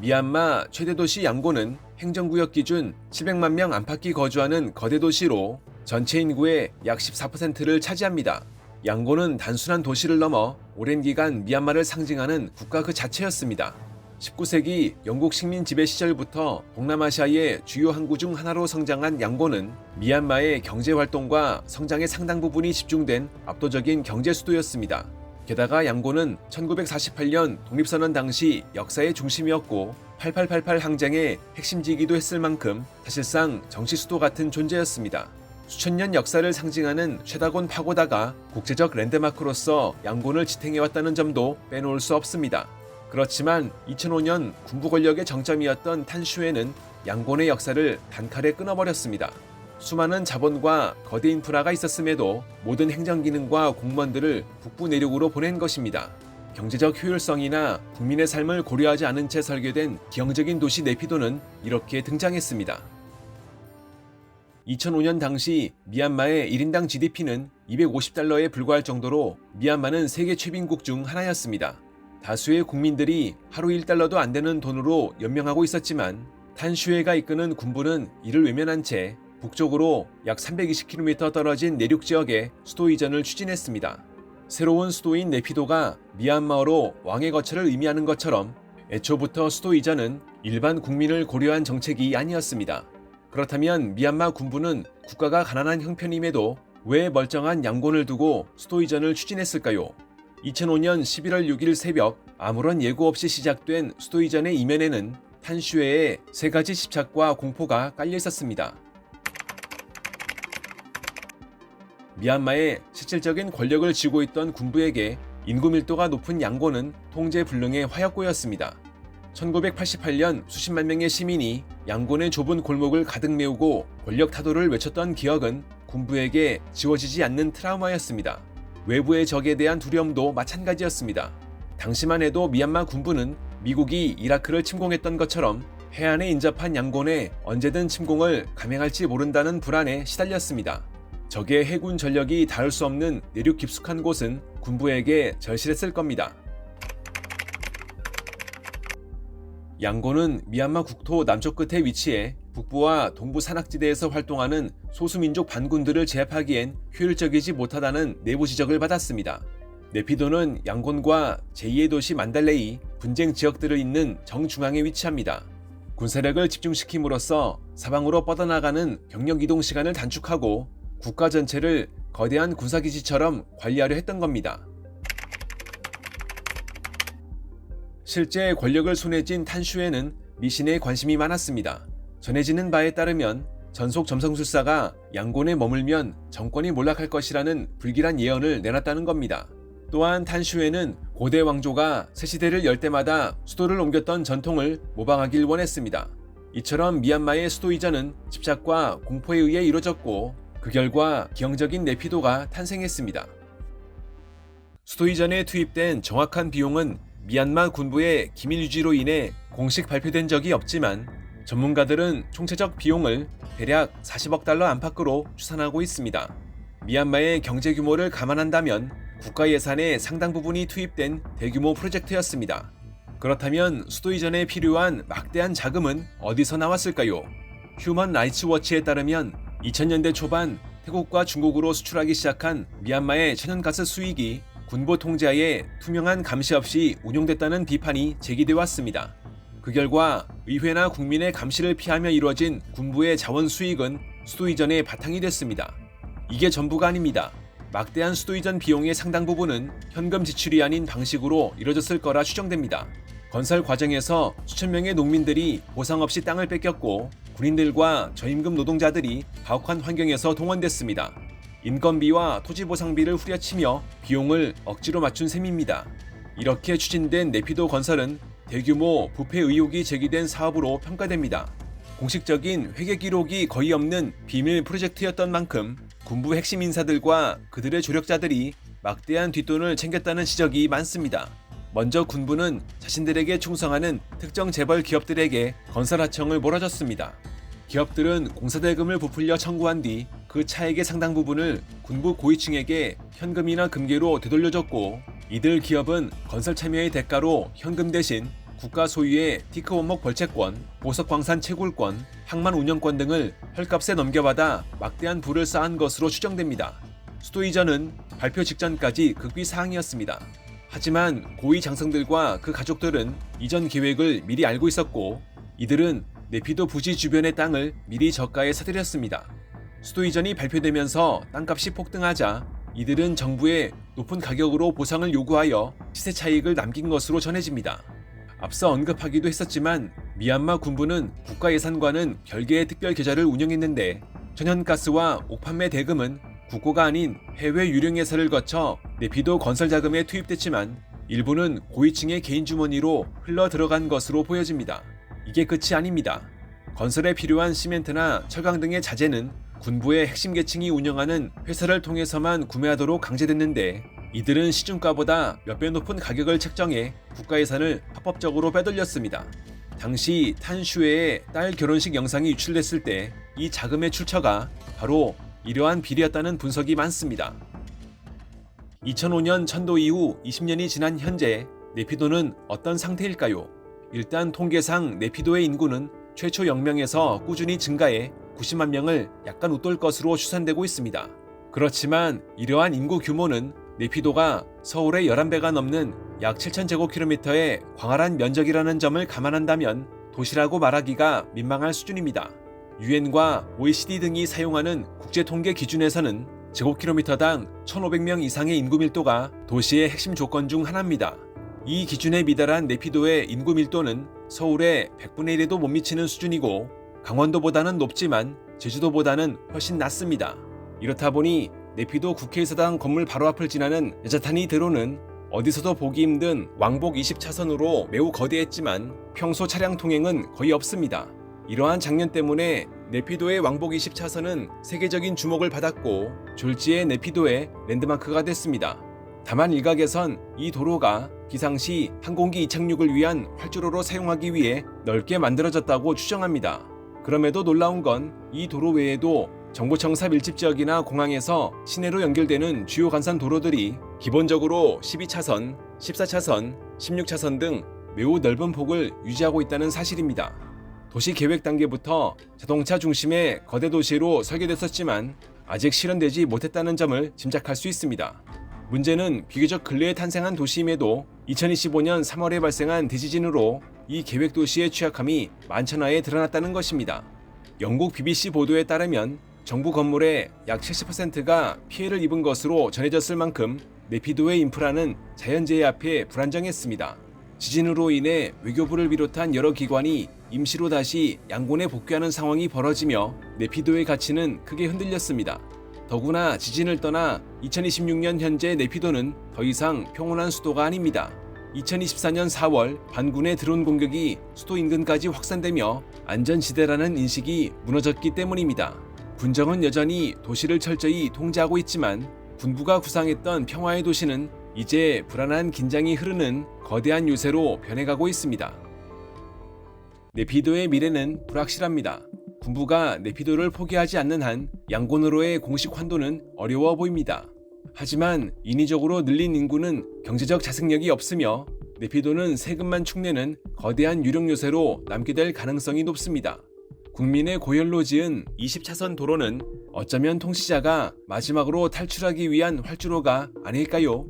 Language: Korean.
미얀마 최대 도시 양곤은 행정구역 기준 700만 명 안팎이 거주하는 거대 도시로 전체 인구의 약 14%를 차지합니다. 양곤은 단순한 도시를 넘어 오랜 기간 미얀마를 상징하는 국가 그 자체였습니다. 19세기 영국 식민 지배 시절부터 동남아시아의 주요 항구 중 하나로 성장한 양곤은 미얀마의 경제 활동과 성장의 상당 부분이 집중된 압도적인 경제 수도였습니다. 게다가 양곤은 1948년 독립선언 당시 역사의 중심이었고 8888 항쟁의 핵심지이기도 했을 만큼 사실상 정치 수도 같은 존재였습니다. 수천 년 역사를 상징하는 쉐다곤 파고다가 국제적 랜드마크로서 양곤을 지탱해왔다는 점도 빼놓을 수 없습니다. 그렇지만 2005년 군부 권력의 정점이었던 탄슈에는 양곤의 역사를 단칼에 끊어버렸습니다. 수많은 자본과 거대 인프라가 있었음에도 모든 행정기능과 공무원들을 북부 내륙으로 보낸 것입니다. 경제적 효율성이나 국민의 삶을 고려하지 않은 채 설계된 기형적인 도시 네피도는 이렇게 등장했습니다. 2005년 당시 미얀마의 1인당 GDP는 250달러에 불과할 정도로 미얀마는 세계 최빈국 중 하나였습니다. 다수의 국민들이 하루 1달러도 안 되는 돈으로 연명하고 있었지만 탄슈에가 이끄는 군부는 이를 외면한 채 북쪽으로 약 320km 떨어진 내륙 지역에 수도 이전을 추진했습니다. 새로운 수도인 네피도가 미얀마어로 왕의 거처를 의미하는 것처럼 애초부터 수도 이전은 일반 국민을 고려한 정책이 아니었습니다. 그렇다면 미얀마 군부는 국가가 가난한 형편임에도 왜 멀쩡한 양곤을 두고 수도 이전을 추진했을까요? 2005년 11월 6일 새벽 아무런 예고 없이 시작된 수도 이전의 이면에는 탄슈에의 세 가지 집착과 공포가 깔려 있었습니다. 미얀마의 실질적인 권력을 쥐고 있던 군부에게 인구 밀도가 높은 양곤은 통제 불능의 화약고였습니다. 1988년 수십만 명의 시민이 양곤의 좁은 골목을 가득 메우고 권력 타도를 외쳤던 기억은 군부에게 지워지지 않는 트라우마였습니다. 외부의 적에 대한 두려움도 마찬가지였습니다. 당시만 해도 미얀마 군부는 미국이 이라크를 침공했던 것처럼 해안에 인접한 양곤에 언제든 침공을 감행할지 모른다는 불안에 시달렸습니다. 적의 해군 전력이 닿을 수 없는 내륙 깊숙한 곳은 군부에게 절실했을 겁니다. 양곤은 미얀마 국토 남쪽 끝에 위치해 북부와 동부 산악지대에서 활동하는 소수민족 반군들을 제압하기엔 효율적이지 못하다는 내부 지적을 받았습니다. 네피도는 양곤과 제2의 도시 만달레이, 분쟁 지역들을 잇는 정중앙에 위치합니다. 군사력을 집중시킴으로써 사방으로 뻗어나가는 병력 이동 시간을 단축하고 국가 전체를 거대한 군사기지처럼 관리하려 했던 겁니다. 실제 권력을 손에 쥔 탄슈에는 미신에 관심이 많았습니다. 전해지는 바에 따르면 전속 점성술사가 양곤에 머물면 정권이 몰락할 것이라는 불길한 예언을 내놨다는 겁니다. 또한 탄슈에는 고대 왕조가 새 시대를 열 때마다 수도를 옮겼던 전통을 모방하길 원했습니다. 이처럼 미얀마의 수도 이전은 집착과 공포에 의해 이루어졌고 그 결과 기형적인 네피도가 탄생했습니다. 수도 이전에 투입된 정확한 비용은 미얀마 군부의 기밀 유지로 인해 공식 발표된 적이 없지만 전문가들은 총체적 비용을 대략 40억 달러 안팎으로 추산하고 있습니다. 미얀마의 경제 규모를 감안한다면 국가 예산의 상당 부분이 투입된 대규모 프로젝트였습니다. 그렇다면 수도 이전에 필요한 막대한 자금은 어디서 나왔을까요? 휴먼 라이츠 워치에 따르면 2000년대 초반 태국과 중국으로 수출하기 시작한 미얀마의 천연가스 수익이 군부 통제하에 투명한 감시 없이 운용됐다는 비판이 제기돼 왔습니다. 그 결과 의회나 국민의 감시를 피하며 이루어진 군부의 자원 수익은 수도 이전의 바탕이 됐습니다. 이게 전부가 아닙니다. 막대한 수도 이전 비용의 상당 부분은 현금 지출이 아닌 방식으로 이뤄졌을 거라 추정됩니다. 건설 과정에서 수천 명의 농민들이 보상 없이 땅을 뺏겼고 군인들과 저임금 노동자들이 가혹한 환경에서 동원됐습니다. 인건비와 토지보상비를 후려치며 비용을 억지로 맞춘 셈입니다. 이렇게 추진된 네피도 건설은 대규모 부패 의혹이 제기된 사업으로 평가됩니다. 공식적인 회계 기록이 거의 없는 비밀 프로젝트였던 만큼 군부 핵심 인사들과 그들의 조력자들이 막대한 뒷돈을 챙겼다는 지적이 많습니다. 먼저 군부는 자신들에게 충성하는 특정 재벌 기업들에게 건설 하청을 몰아줬습니다. 기업들은 공사대금을 부풀려 청구한 뒤 그 차액의 상당 부분을 군부 고위층에게 현금이나 금괴로 되돌려줬고 이들 기업은 건설 참여의 대가로 현금 대신 국가 소유의 티크 원목 벌채권, 보석광산 채굴권, 항만 운영권 등을 헐값에 넘겨받아 막대한 부를 쌓은 것으로 추정됩니다. 수도 이전은 발표 직전까지 극비 사항이었습니다. 하지만 고위 장성들과 그 가족들은 이전 계획을 미리 알고 있었고, 이들은 네피도 부지 주변의 땅을 미리 저가에 사들였습니다. 수도 이전이 발표되면서 땅값이 폭등하자 이들은 정부에 높은 가격으로 보상을 요구하여 시세 차익을 남긴 것으로 전해집니다. 앞서 언급하기도 했었지만 미얀마 군부는 국가 예산과는 별개의 특별 계좌를 운영했는데, 천연가스와 옥판매 대금은 국고가 아닌 해외 유령회사를 거쳐 네피도 건설 자금에 투입됐지만 일부는 고위층의 개인 주머니로 흘러 들어간 것으로 보여집니다. 이게 끝이 아닙니다. 건설에 필요한 시멘트나 철강 등의 자재는 군부의 핵심 계층이 운영하는 회사를 통해서만 구매하도록 강제됐는데, 이들은 시중가보다 몇 배 높은 가격을 책정해 국가 예산을 합법적으로 빼돌렸습니다. 당시 탄슈에의 딸 결혼식 영상이 유출됐을 때 이 자금의 출처가 바로 이러한 비리였다는 분석이 많습니다. 2005년 천도 이후 20년이 지난 현재 네피도는 어떤 상태일까요? 일단 통계상 네피도의 인구는 최초 0명에서 꾸준히 증가해 90만 명을 약간 웃돌 것으로 추산되고 있습니다. 그렇지만 이러한 인구 규모는 네피도가 서울의 11배가 넘는 약 7,000제곱킬로미터의 광활한 면적이라는 점을 감안한다면 도시라고 말하기가 민망할 수준입니다. 유엔과 OECD 등이 사용하는 국제통계 기준에서는 제곱킬로미터당 1,500명 이상의 인구 밀도가 도시의 핵심 조건 중 하나입니다. 이 기준에 미달한 네피도의 인구 밀도는 서울의 100분의 1에도 못 미치는 수준이고, 강원도보다는 높지만 제주도보다는 훨씬 낮습니다. 이렇다 보니 네피도 국회의사당 건물 바로 앞을 지나는 야자타니 대로는 어디서도 보기 힘든 왕복 20차선으로 매우 거대했지만 평소 차량 통행은 거의 없습니다. 이러한 장면 때문에 네피도의 왕복 20차선은 세계적인 주목을 받았고 졸지에 네피도의 랜드마크가 됐습니다. 다만 일각에선 이 도로가 비상시 항공기 이착륙을 위한 활주로로 사용하기 위해 넓게 만들어졌다고 추정합니다. 그럼에도 놀라운 건 이 도로 외에도 정보청사 밀집 지역이나 공항에서 시내로 연결되는 주요 간선 도로들이 기본적으로 12차선, 14차선, 16차선 등 매우 넓은 폭을 유지하고 있다는 사실입니다. 도시 계획 단계부터 자동차 중심의 거대 도시로 설계됐었지만 아직 실현되지 못했다는 점을 짐작할 수 있습니다. 문제는 비교적 근래에 탄생한 도시임에도 2025년 3월에 발생한 대지진으로 이 계획 도시의 취약함이 만천하에 드러났다는 것입니다. 영국 BBC 보도에 따르면 정부 건물의 약 70%가 피해를 입은 것으로 전해졌을 만큼 네피도의 인프라는 자연재해 앞에 불안정했습니다. 지진으로 인해 외교부를 비롯한 여러 기관이 임시로 다시 양곤에 복귀하는 상황이 벌어지며 네피도의 가치는 크게 흔들렸습니다. 더구나 지진을 떠나 2026년 현재 네피도는 더 이상 평온한 수도가 아닙니다. 2024년 4월 반군의 드론 공격이 수도 인근까지 확산되며 안전지대라는 인식이 무너졌기 때문입니다. 군정은 여전히 도시를 철저히 통제하고 있지만 군부가 구상했던 평화의 도시는 이제 불안한 긴장이 흐르는 거대한 요새로 변해가고 있습니다. 네피도의 미래는 불확실합니다. 군부가 네피도를 포기하지 않는 한 양곤으로의 공식 환도는 어려워 보입니다. 하지만 인위적으로 늘린 인구는 경제적 자생력이 없으며 네피도는 세금만 축내는 거대한 유령 요새로 남게 될 가능성이 높습니다. 국민의 고열로 지은 20차선 도로는 어쩌면 통치자가 마지막으로 탈출하기 위한 활주로가 아닐까요?